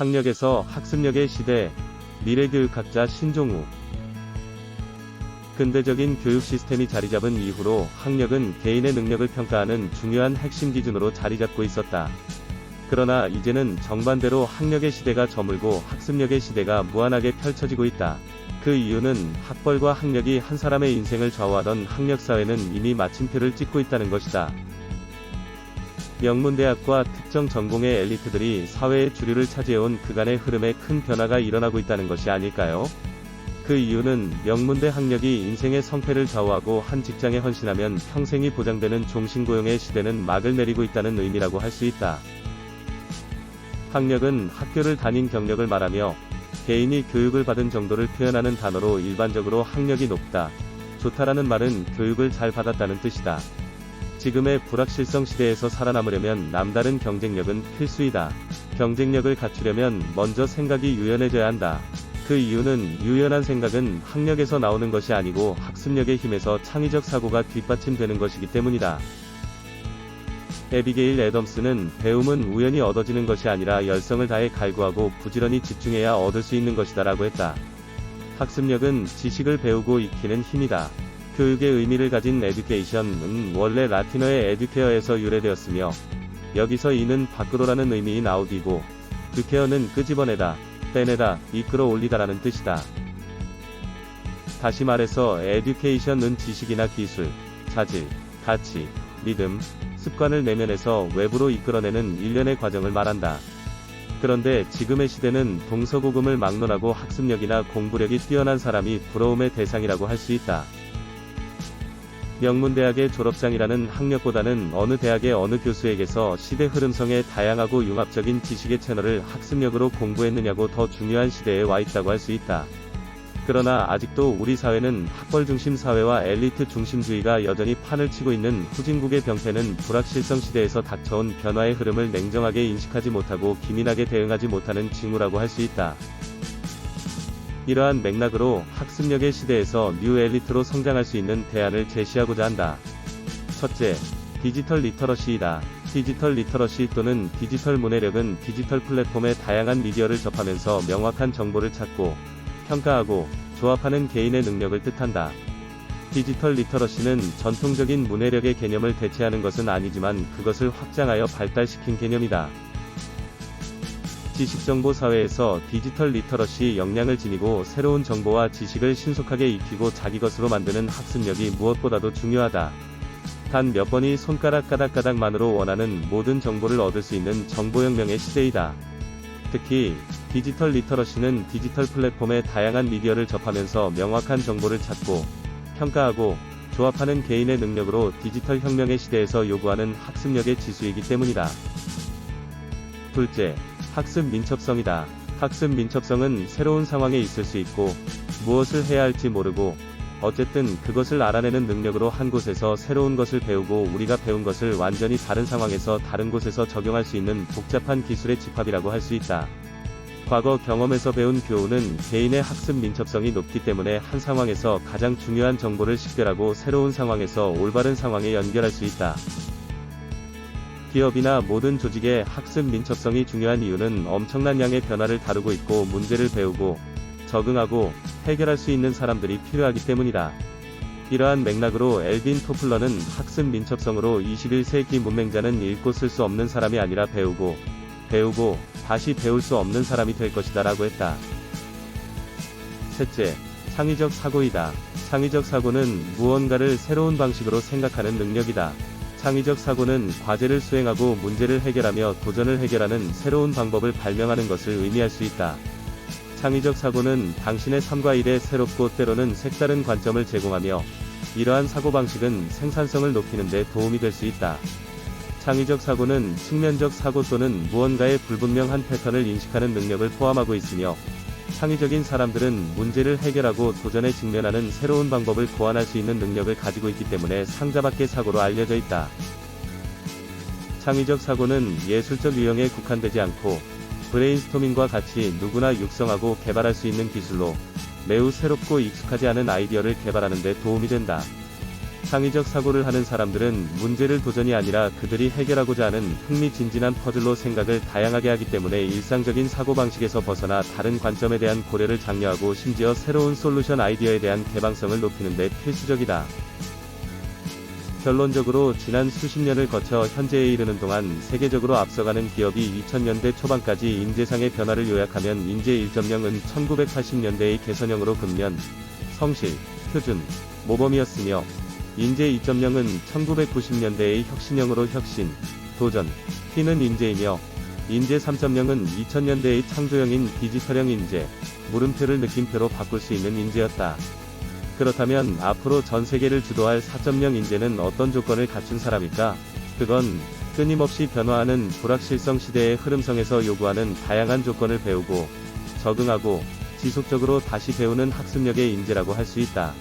학력에서 학습력의 시대, 미래교육학자 신종우. 근대적인 교육 시스템이 자리잡은 이후로 학력은 개인의 능력을 평가하는 중요한 핵심 기준으로 자리잡고 있었다. 그러나 이제는 정반대로 학력의 시대가 저물고 학습력의 시대가 무한하게 펼쳐지고 있다. 그 이유는 학벌과 학력이 한 사람의 인생을 좌우하던 학력사회는 이미 마침표를 찍고 있다는 것이다. 명문대학과 특정 전공의 엘리트들이 사회의 주류를 차지해온 그간의 흐름에 큰 변화가 일어나고 있다는 것이 아닐까요? 그 이유는 명문대 학력이 인생의 성패를 좌우하고 한 직장에 헌신하면 평생이 보장되는 종신고용의 시대는 막을 내리고 있다는 의미라고 할 수 있다. 학력은 학교를 다닌 경력을 말하며 개인이 교육을 받은 정도를 표현하는 단어로 일반적으로 학력이 높다, 좋다라는 말은 교육을 잘 받았다는 뜻이다. 지금의 불확실성 시대에서 살아남으려면 남다른 경쟁력은 필수이다. 경쟁력을 갖추려면 먼저 생각이 유연해져야 한다. 그 이유는 유연한 생각은 학력에서 나오는 것이 아니고 학습력의 힘에서 창의적 사고가 뒷받침되는 것이기 때문이다. 에비게일 애덤스는 배움은 우연히 얻어지는 것이 아니라 열성을 다해 갈구하고 부지런히 집중해야 얻을 수 있는 것이다 라고 했다. 학습력은 지식을 배우고 익히는 힘이다. 교육의 의미를 가진 에듀케이션은 원래 라틴어의 에듀케어에서 유래되었으며 여기서 이는 밖으로라는 의미인 아우디고 듀케어는 끄집어내다, 빼내다, 이끌어 올리다라는 뜻이다. 다시 말해서 에듀케이션은 지식이나 기술, 자질, 가치, 믿음, 습관을 내면에서 외부로 이끌어내는 일련의 과정을 말한다. 그런데 지금의 시대는 동서고금을 막론하고 학습력이나 공부력이 뛰어난 사람이 부러움의 대상이라고 할 수 있다. 명문대학의 졸업장이라는 학력보다는 어느 대학의 어느 교수에게서 시대 흐름성의 다양하고 융합적인 지식의 채널을 학습력으로 공부했느냐고 더 중요한 시대에 와 있다고 할 수 있다. 그러나 아직도 우리 사회는 학벌 중심 사회와 엘리트 중심주의가 여전히 판을 치고 있는 후진국의 병폐는 불확실성 시대에서 닥쳐온 변화의 흐름을 냉정하게 인식하지 못하고 기민하게 대응하지 못하는 징후라고 할 수 있다. 이러한 맥락으로 학습력의 시대에서 뉴 엘리트로 성장할 수 있는 대안을 제시하고자 한다. 첫째, 디지털 리터러시이다. 디지털 리터러시 또는 디지털 문해력은 디지털 플랫폼의 다양한 미디어를 접하면서 명확한 정보를 찾고, 평가하고, 조합하는 개인의 능력을 뜻한다. 디지털 리터러시는 전통적인 문해력의 개념을 대체하는 것은 아니지만 그것을 확장하여 발달시킨 개념이다. 지식정보 사회에서 디지털 리터러시 역량을 지니고 새로운 정보와 지식을 신속하게 익히고 자기 것으로 만드는 학습력이 무엇보다도 중요하다. 단 몇 번이 손가락 까닥까닥만으로 원하는 모든 정보를 얻을 수 있는 정보혁명의 시대이다. 특히 디지털 리터러시는 디지털 플랫폼의 다양한 미디어를 접하면서 명확한 정보를 찾고, 평가하고, 조합하는 개인의 능력으로 디지털 혁명의 시대에서 요구하는 학습력의 지수이기 때문이다. 둘째, 학습 민첩성이다. 학습 민첩성은 새로운 상황에 있을 수 있고, 무엇을 해야 할지 모르고, 어쨌든 그것을 알아내는 능력으로 한 곳에서 새로운 것을 배우고 우리가 배운 것을 완전히 다른 상황에서 다른 곳에서 적용할 수 있는 복잡한 기술의 집합이라고 할 수 있다. 과거 경험에서 배운 교훈은 개인의 학습 민첩성이 높기 때문에 한 상황에서 가장 중요한 정보를 식별하고 새로운 상황에서 올바른 상황에 연결할 수 있다. 기업이나 모든 조직의 학습 민첩성이 중요한 이유는 엄청난 양의 변화를 다루고 있고 문제를 배우고, 적응하고, 해결할 수 있는 사람들이 필요하기 때문이다. 이러한 맥락으로 엘빈 토플러는 학습 민첩성으로 21세기 문맹자는 읽고 쓸 수 없는 사람이 아니라 배우고, 다시 배울 수 없는 사람이 될 것이다 라고 했다. 셋째, 창의적 사고이다. 창의적 사고는 무언가를 새로운 방식으로 생각하는 능력이다. 창의적 사고는 과제를 수행하고 문제를 해결하며 도전을 해결하는 새로운 방법을 발명하는 것을 의미할 수 있다. 창의적 사고는 당신의 삶과 일에 새롭고 때로는 색다른 관점을 제공하며, 이러한 사고방식은 생산성을 높이는 데 도움이 될 수 있다. 창의적 사고는 측면적 사고 또는 무언가의 불분명한 패턴을 인식하는 능력을 포함하고 있으며, 창의적인 사람들은 문제를 해결하고 도전에 직면하는 새로운 방법을 고안할 수 있는 능력을 가지고 있기 때문에 상자 밖의 사고로 알려져 있다. 창의적 사고는 예술적 유형에 국한되지 않고, 브레인스토밍과 같이 누구나 육성하고 개발할 수 있는 기술로 매우 새롭고 익숙하지 않은 아이디어를 개발하는 데 도움이 된다. 창의적 사고를 하는 사람들은 문제를 도전이 아니라 그들이 해결하고자 하는 흥미진진한 퍼즐로 생각을 다양하게 하기 때문에 일상적인 사고방식에서 벗어나 다른 관점에 대한 고려를 장려하고 심지어 새로운 솔루션 아이디어에 대한 개방성을 높이는 데 필수적이다. 결론적으로 지난 수십 년을 거쳐 현재에 이르는 동안 세계적으로 앞서가는 기업이 2000년대 초반까지 인재상의 변화를 요약하면 인재 1.0은 1980년대의 개선형으로 근면, 성실, 표준, 모범이었으며 인재 2.0은 1990년대의 혁신형으로 혁신, 도전, 튀는 인재이며 인재 3.0은 2000년대의 창조형인 디지털형 인재, 물음표를 느낌표로 바꿀 수 있는 인재였다. 그렇다면 앞으로 전 세계를 주도할 4.0 인재는 어떤 조건을 갖춘 사람일까? 그건 끊임없이 변화하는 불확실성 시대의 흐름성에서 요구하는 다양한 조건을 배우고 적응하고 지속적으로 다시 배우는 학습력의 인재라고 할 수 있다.